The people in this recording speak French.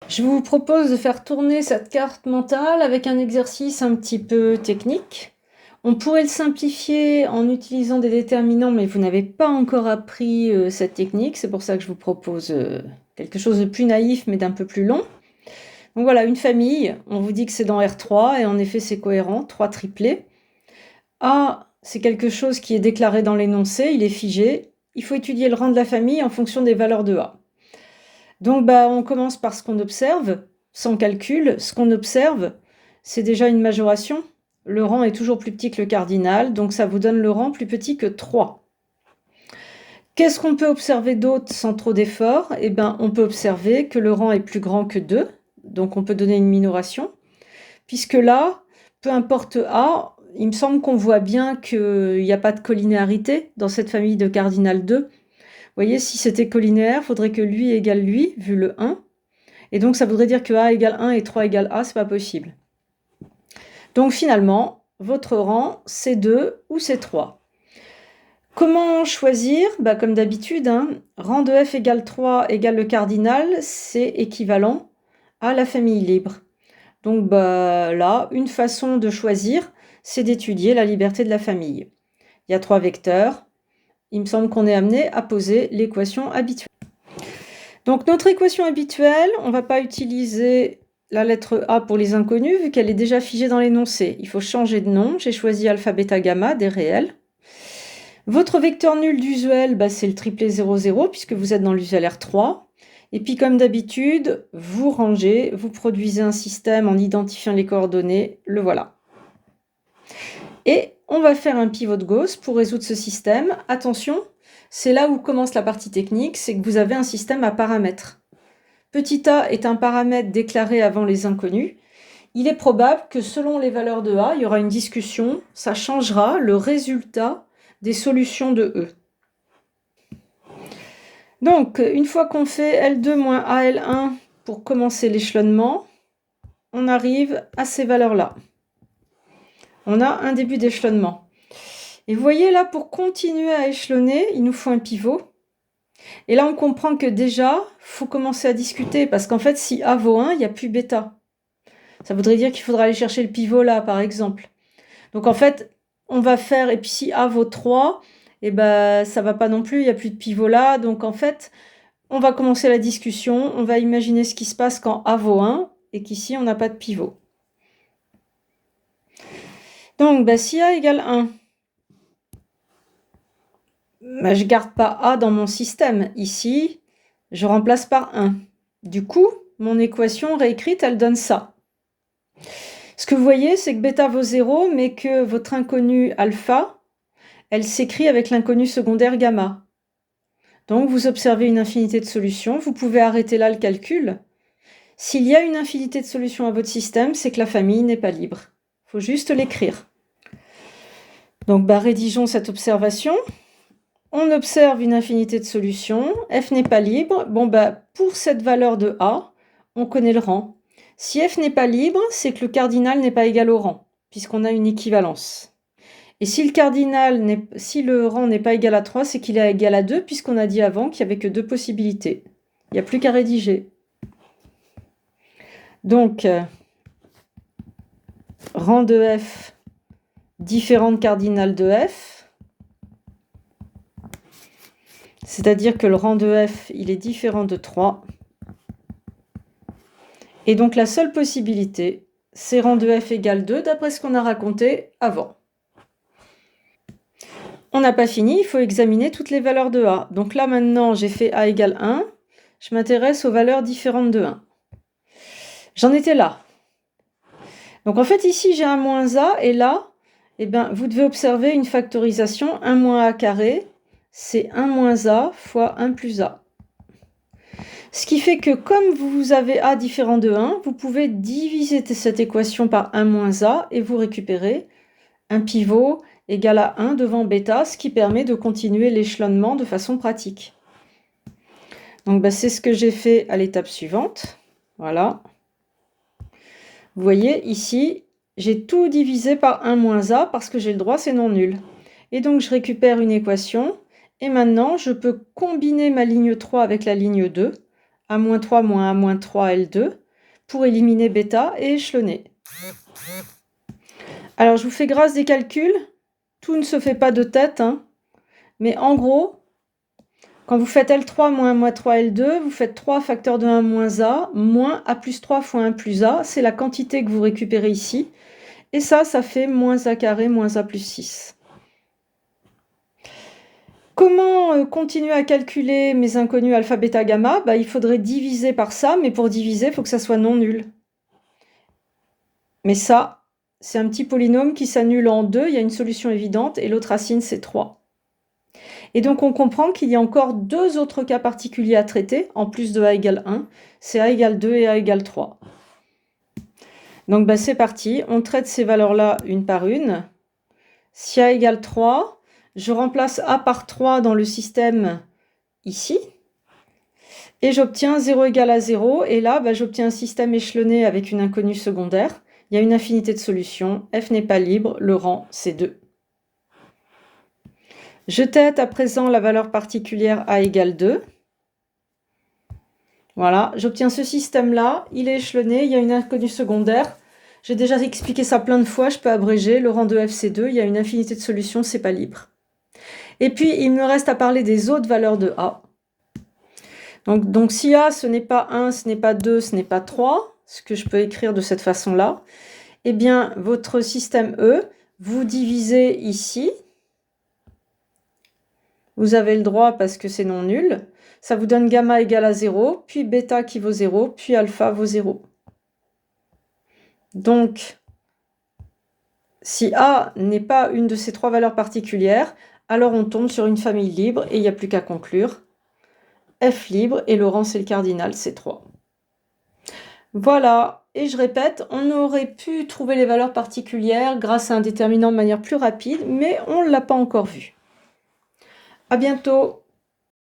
Je vous propose de faire tourner cette carte mentale avec un exercice un petit peu technique. On pourrait le simplifier en utilisant des déterminants, mais vous n'avez pas encore appris cette technique. C'est pour ça que je vous propose quelque chose de plus naïf, mais d'un peu plus long. Donc voilà, une famille, on vous dit que c'est dans R3, et en effet c'est cohérent, 3 triplés. A, c'est quelque chose qui est déclaré dans l'énoncé, il est figé. Il faut étudier le rang de la famille en fonction des valeurs de A. Donc on commence par ce qu'on observe, sans calcul. Ce qu'on observe, c'est déjà une majoration. Le rang est toujours plus petit que le cardinal, donc ça vous donne le rang plus petit que 3. Qu'est-ce qu'on peut observer d'autre sans trop d'effort? On peut observer que le rang est plus grand que 2, donc on peut donner une minoration, puisque là, peu importe A, il me semble qu'on voit bien qu'il n'y a pas de collinéarité dans cette famille de cardinal 2. Vous voyez, si c'était collinéaire, il faudrait que lui égale lui, vu le 1. Et donc, ça voudrait dire que A égale 1 et 3 égale A, c'est pas possible. Donc, finalement, votre rang, c'est 2 ou c'est 3. Comment choisir? Comme d'habitude, rang de F égale 3 égale le cardinal, c'est équivalent à la famille libre. Donc, là, une façon de choisir, c'est d'étudier la liberté de la famille. Il y a 3 vecteurs. Il me semble qu'on est amené à poser l'équation habituelle. Donc notre équation habituelle, on ne va pas utiliser la lettre A pour les inconnus vu qu'elle est déjà figée dans l'énoncé. Il faut changer de nom. J'ai choisi alpha, bêta, gamma, des réels. Votre vecteur nul d'usuel, c'est le triplet 0, 0 puisque vous êtes dans l'usuel R3. Et puis comme d'habitude, vous rangez, vous produisez un système en identifiant les coordonnées. Le voilà. Et on va faire un pivot de Gauss pour résoudre ce système. Attention, c'est là où commence la partie technique, c'est que vous avez un système à paramètres. Petit a est un paramètre déclaré avant les inconnus. Il est probable que selon les valeurs de A, il y aura une discussion, ça changera le résultat des solutions de E. Donc, une fois qu'on fait L2 moins AL1 pour commencer l'échelonnement, on arrive à ces valeurs-là. On a un début d'échelonnement. Et vous voyez là, pour continuer à échelonner, il nous faut un pivot. Et là, on comprend que déjà, il faut commencer à discuter, parce qu'en fait, si A vaut 1, il n'y a plus bêta. Ça voudrait dire qu'il faudra aller chercher le pivot là, par exemple. Donc en fait, on va faire, et puis si A vaut 3, ça va pas non plus, il n'y a plus de pivot là. Donc en fait, on va commencer la discussion, on va imaginer ce qui se passe quand A vaut 1, et qu'ici, on n'a pas de pivot. Donc, si A égale 1, je garde pas A dans mon système. Ici, je remplace par 1. Du coup, mon équation réécrite, elle donne ça. Ce que vous voyez, c'est que bêta vaut 0, mais que votre inconnu alpha, elle s'écrit avec l'inconnu secondaire gamma. Donc, vous observez une infinité de solutions. Vous pouvez arrêter là le calcul. S'il y a une infinité de solutions à votre système, c'est que la famille n'est pas libre. Il faut juste l'écrire. Donc, rédigeons cette observation. On observe une infinité de solutions. F n'est pas libre. Pour cette valeur de A, on connaît le rang. Si F n'est pas libre, c'est que le cardinal n'est pas égal au rang, puisqu'on a une équivalence. Et si le rang n'est pas égal à 3, c'est qu'il est égal à 2, puisqu'on a dit avant qu'il n'y avait que 2 possibilités. Il n'y a plus qu'à rédiger. Donc, rang de F différent de cardinal de F. C'est-à-dire que le rang de F, il est différent de 3. Et donc la seule possibilité, c'est rang de F égale 2, d'après ce qu'on a raconté avant. On n'a pas fini, il faut examiner toutes les valeurs de A. Donc là maintenant, j'ai fait A égale 1. Je m'intéresse aux valeurs différentes de 1. J'en étais là. Donc en fait ici j'ai un moins A, et là, vous devez observer une factorisation. 1 moins A carré, c'est 1 moins A fois 1 plus A. Ce qui fait que comme vous avez A différent de 1, vous pouvez diviser cette équation par 1 moins A et vous récupérez un pivot égal à 1 devant bêta, ce qui permet de continuer l'échelonnement de façon pratique. Donc c'est ce que j'ai fait à l'étape suivante. Voilà. Vous voyez ici, j'ai tout divisé par 1 moins A parce que j'ai le droit, c'est non nul. Et donc je récupère une équation. Et maintenant, je peux combiner ma ligne 3 avec la ligne 2. A-3 moins A-3 L2 pour éliminer bêta et échelonner. Alors, je vous fais grâce des calculs. Tout ne se fait pas de tête, hein. Mais en gros, quand vous faites L3 moins A-3 L2, vous faites 3 facteur de 1 moins A, moins A plus 3 fois 1 plus A. C'est la quantité que vous récupérez ici. Et ça fait moins A carré moins A plus 6. Comment continuer à calculer mes inconnus alpha, bêta, gamma? Il faudrait diviser par ça, mais pour diviser, il faut que ça soit non nul. Mais ça, c'est un petit polynôme qui s'annule en deux. Il y a une solution évidente et l'autre racine, c'est 3. Et donc, on comprend qu'il y a encore deux autres cas particuliers à traiter, en plus de A égale 1. C'est A égale 2 et A égale 3. Donc, c'est parti. On traite ces valeurs-là une par une. Si A égale 3... je remplace A par 3 dans le système ici. Et j'obtiens 0 égale à 0. Et là, j'obtiens un système échelonné avec une inconnue secondaire. Il y a une infinité de solutions. F n'est pas libre. Le rang, c'est 2. Je tête à présent la valeur particulière A égale 2. Voilà, j'obtiens ce système-là. Il est échelonné. Il y a une inconnue secondaire. J'ai déjà expliqué ça plein de fois. Je peux abréger. Le rang de F, c'est 2. Il y a une infinité de solutions. C'est pas libre. Et puis, il me reste à parler des autres valeurs de A. Donc si A, ce n'est pas 1, ce n'est pas 2, ce n'est pas 3, ce que je peux écrire de cette façon-là, eh bien, votre système E, vous divisez ici. Vous avez le droit parce que c'est non nul. Ça vous donne gamma égale à 0, puis bêta qui vaut 0, puis alpha vaut 0. Donc, si A n'est pas une de ces trois valeurs particulières, alors on tombe sur une famille libre et il n'y a plus qu'à conclure. F libre et le rang c'est le cardinal, c'est 3. Voilà, et je répète, on aurait pu trouver les valeurs particulières grâce à un déterminant de manière plus rapide, mais on ne l'a pas encore vu. À bientôt!